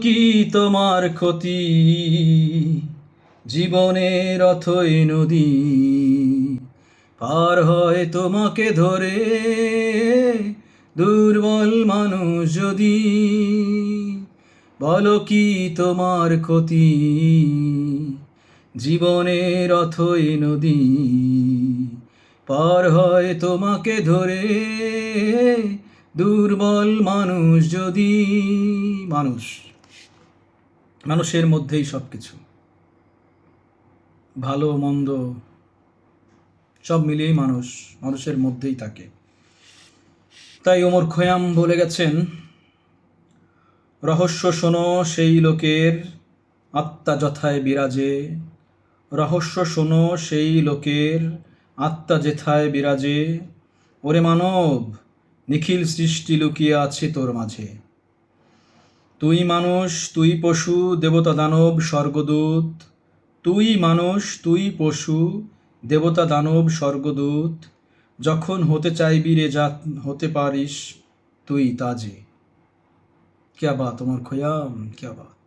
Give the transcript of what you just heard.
কি তোমার ক্ষতি, জীবনের অথই নদী পার হয় তোমাকে ধরে, দুর্বল মানুষ যদি। বলো কি তোমার ক্ষতি, জীবনের অথই নদী পার হয় তোমাকে ধরে, দুর্বল মানুষ যদি। মানুষের মধ্যেই সব কিছু, ভালো মন্দ সব মিলিয়েই মানুষের মধ্যেই থাকে। তাই ওমর খৈয়াম বলে গেছেন, রহস্য শোনো সেই লোকের আত্মা যথায় বিরাজে, রহস্য শোনো সেই লোকের আত্মা যেথায় বিরাজে। ওরে মানব, নিখিল সৃষ্টি লুকিয়ে আছে তোর মাঝে। তুই মানুষ, তুই পশু, দেবতা দানব স্বর্গদূত। তুই মানুষ, তুই পশু, দেবতা দানব স্বর্গদূত। যখন হতে চাইবি রে যা হতে পারিস তুই তাজে। क्या बात उमर खयाम, क्या बात।